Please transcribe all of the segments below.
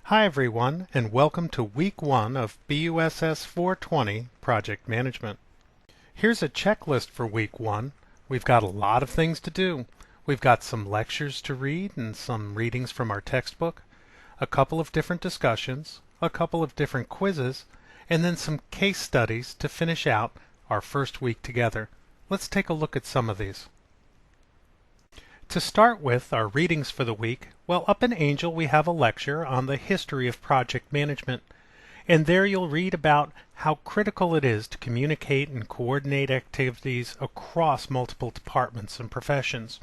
Hi everyone, and welcome to Week 1 of BUSS420 Project Management. Here's a checklist for Week 1. We've got a lot of things to do. We've got some lectures to read and some readings from our textbook, a couple of different discussions, a couple of different quizzes, and then some case studies to finish out our first week together. Let's take a look at some of these. To start with, our readings for the week, well, up in Angel we have a lecture on the history of project management, and there you'll read about how critical it is to communicate and coordinate activities across multiple departments and professions.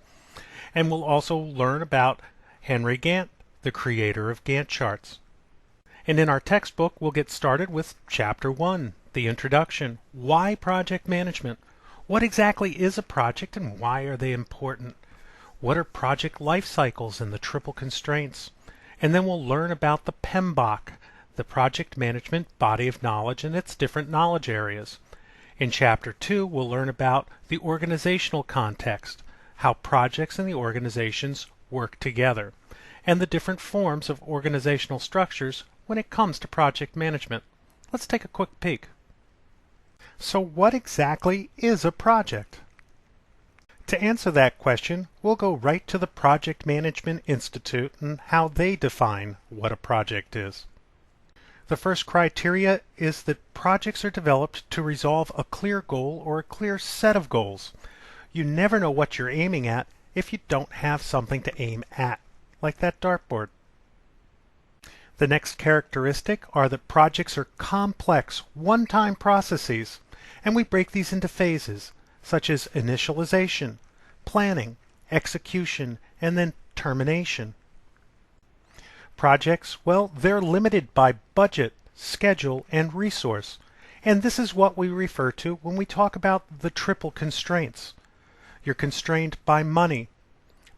And we'll also learn about Henry Gantt, the creator of Gantt charts. And in our textbook, we'll get started with Chapter 1, the introduction. Why project management? What exactly is a project and why are they important? What are project life cycles and the triple constraints? And then we'll learn about the PMBOK, the project management body of knowledge and its different knowledge areas. In Chapter 2, we'll learn about the organizational context, how projects and the organizations work together, and the different forms of organizational structures when it comes to project management. Let's take a quick peek. So what exactly is a project? To answer that question, we'll go right to the Project Management Institute and how they define what a project is. The first criteria is that projects are developed to resolve a clear goal or a clear set of goals. You never know what you're aiming at if you don't have something to aim at, like that dartboard. The next characteristic are that projects are complex, one-time processes, and we break these into phases, such as initialization, planning, execution, and then termination. Projects, well, they're limited by budget, schedule, and resource, and this is what we refer to when we talk about the triple constraints. You're constrained by money,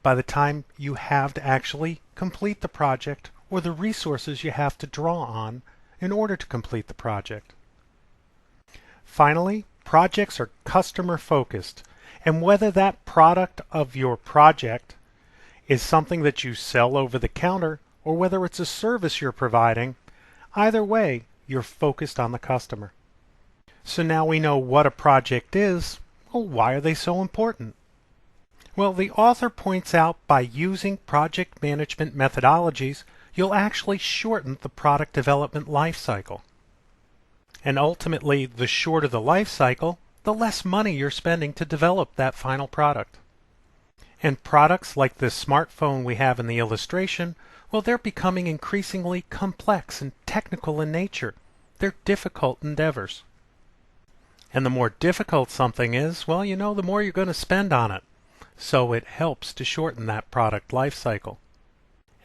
by the time you have to actually complete the project, or the resources you have to draw on in order to complete the project. Finally, projects are customer-focused, and whether that product of your project is something that you sell over the counter or whether it's a service you're providing, either way, you're focused on the customer. So now we know what a project is. Well, why are they so important? Well, the author points out by using project management methodologies, you'll actually shorten the product development life cycle. And ultimately, the shorter the life cycle, the less money you're spending to develop that final product. And products like this smartphone we have in the illustration, well, they're becoming increasingly complex and technical in nature. They're difficult endeavors. And the more difficult something is, well, you know, the more you're going to spend on it. So it helps to shorten that product life cycle.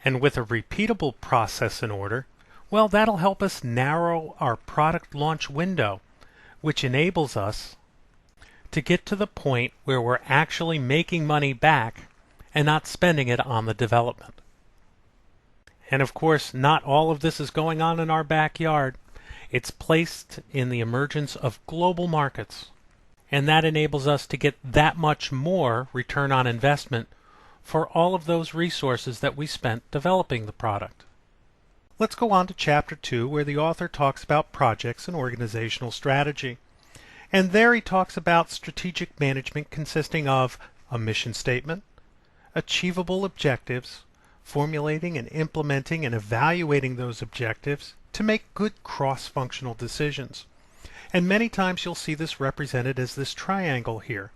And with a repeatable process in order, well, that'll help us narrow our product launch window, which enables us to get to the point where we're actually making money back and not spending it on the development. And of course, not all of this is going on in our backyard. It's placed in the emergence of global markets, and that enables us to get that much more return on investment for all of those resources that we spent developing the product. Let's go on to Chapter 2, where the author talks about projects and organizational strategy. And there he talks about strategic management consisting of a mission statement, achievable objectives, formulating and implementing and evaluating those objectives to make good cross-functional decisions. And many times you'll see this represented as this triangle here,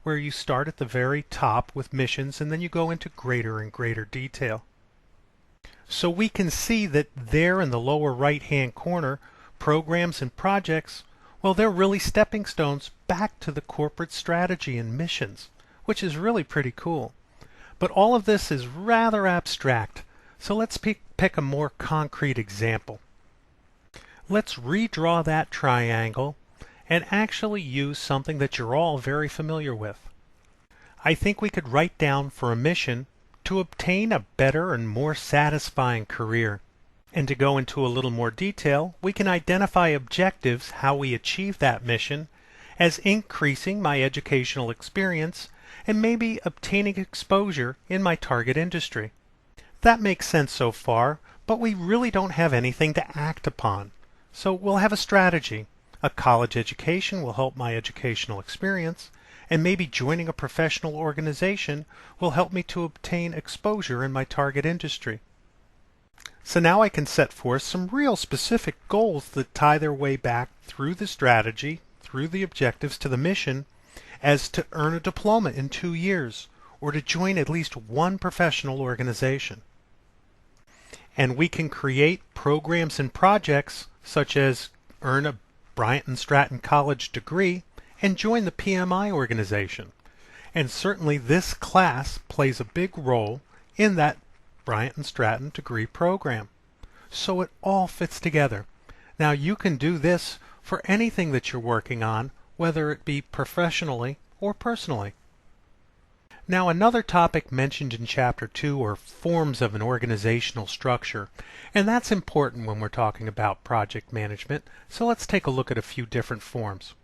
where you start at the very top with missions and then you go into greater and greater detail. So we can see that there in the lower right-hand corner, programs and projects, well, they're really stepping stones back to the corporate strategy and missions, which is really pretty cool. But all of this is rather abstract, so let's pick a more concrete example. Let's redraw that triangle and actually use something that you're all very familiar with. I think we could write down for a mission to obtain a better and more satisfying career. And to go into a little more detail, we can identify objectives, how we achieve that mission, as increasing my educational experience and maybe obtaining exposure in my target industry. That makes sense so far, but we really don't have anything to act upon. So we'll have a strategy. A college education will help my educational experience, and maybe joining a professional organization will help me to obtain exposure in my target industry. So now I can set forth some real specific goals that tie their way back through the strategy, through the objectives to the mission, as to earn a diploma in 2 years, or to join at least one professional organization. And we can create programs and projects such as earn a Bryant and Stratton College degree and join the PMI organization. And certainly this class plays a big role in that Bryant and Stratton degree program. So it all fits together. Now you can do this for anything that you're working on, whether it be professionally or personally. Now another topic mentioned in Chapter 2 are forms of an organizational structure, and that's important when we're talking about project management, so let's take a look at a few different forms.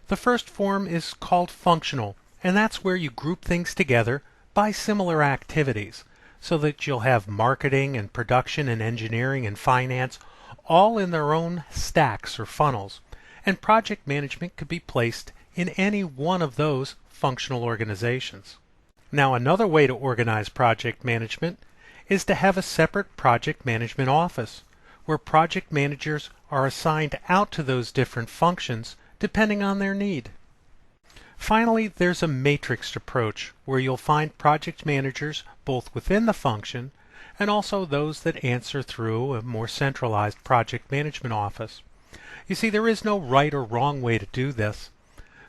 The first form is called functional, and that's where you group things together by similar activities, so that you'll have marketing and production and engineering and finance all in their own stacks or funnels, and project management could be placed in any one of those functional organizations. Now another way to organize project management is to have a separate project management office, where project managers are assigned out to those different functions depending on their need. Finally, there's a matrixed approach where you'll find project managers both within the function and also those that answer through a more centralized project management office. You see, there is no right or wrong way to do this,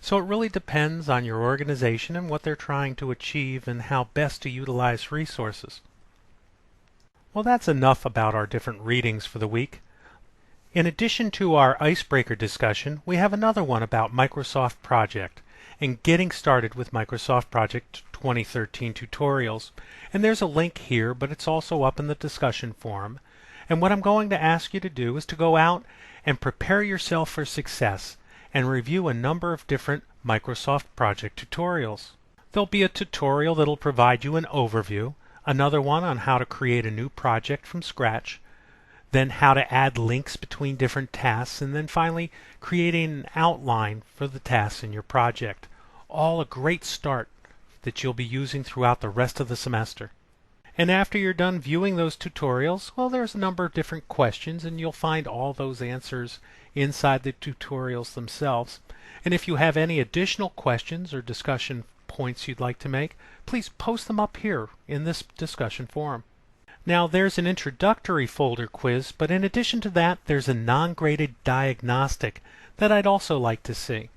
so it really depends on your organization and what they're trying to achieve and how best to utilize resources. Well, that's enough about our different readings for the week. In addition to our icebreaker discussion, we have another one about Microsoft Project and getting started with Microsoft Project 2013 tutorials. And there's a link here, but it's also up in the discussion forum. And what I'm going to ask you to do is to go out and prepare yourself for success and review a number of different Microsoft Project tutorials. There'll be a tutorial that'll provide you an overview, another one on how to create a new project from scratch, then how to add links between different tasks, and then finally creating an outline for the tasks in your project. All a great start that you'll be using throughout the rest of the semester. And after you're done viewing those tutorials, well, there's a number of different questions, and you'll find all those answers inside the tutorials themselves. And if you have any additional questions or discussion points you'd like to make, please post them up here in this discussion forum. Now there's an introductory folder quiz, but in addition to that there's a non-graded diagnostic that I'd also like to see.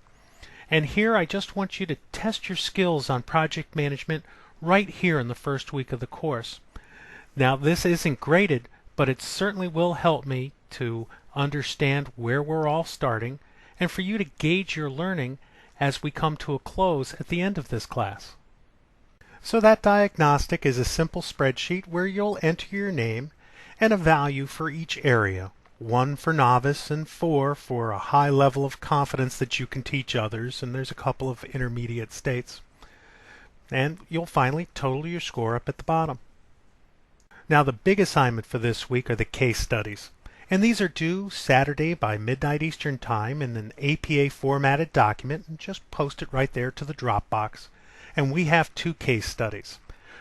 And here I just want you to test your skills on project management right here in the first week of the course. Now this isn't graded, but it certainly will help me to understand where we're all starting and for you to gauge your learning as we come to a close at the end of this class. So that diagnostic is a simple spreadsheet where you'll enter your name and a value for each area, 1 for novice and 4 for a high level of confidence that you can teach others, and there's a couple of intermediate states. And you'll finally total your score up at the bottom. Now the big assignment for this week are the case studies, and these are due Saturday by midnight Eastern Time in an APA formatted document, and just post it right there to the Dropbox. And we have 2 case studies.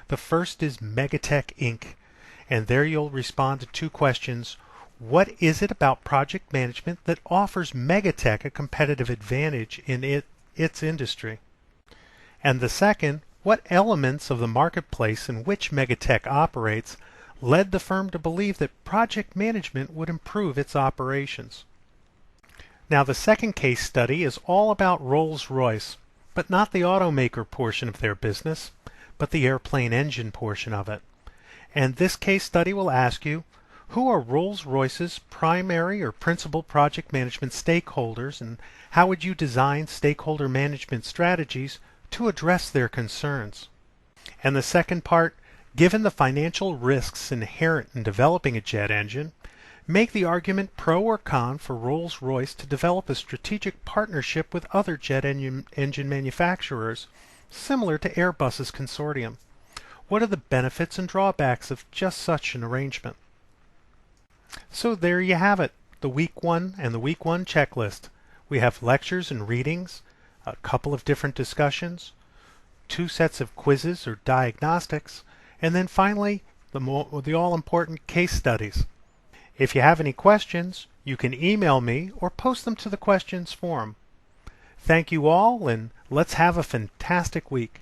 The first is Megatech Inc., and there you'll respond to 2 questions. What is it about project management that offers Megatech a competitive advantage in its industry? And the second, what elements of the marketplace in which Megatech operates led the firm to believe that project management would improve its operations? Now the second case study is all about Rolls-Royce, but not the automaker portion of their business, but the airplane engine portion of it. And this case study will ask you, who are Rolls-Royce's primary or principal project management stakeholders, and how would you design stakeholder management strategies to address their concerns? And the second part, given the financial risks inherent in developing a jet engine, make the argument pro or con for Rolls-Royce to develop a strategic partnership with other jet engine manufacturers, similar to Airbus's consortium. What are the benefits and drawbacks of just such an arrangement? So there you have it, the week one and the week one checklist. We have lectures and readings, a couple of different discussions, 2 sets of quizzes or diagnostics, and then finally the all-important case studies. If you have any questions, you can email me or post them to the questions forum. Thank you all, and let's have a fantastic week.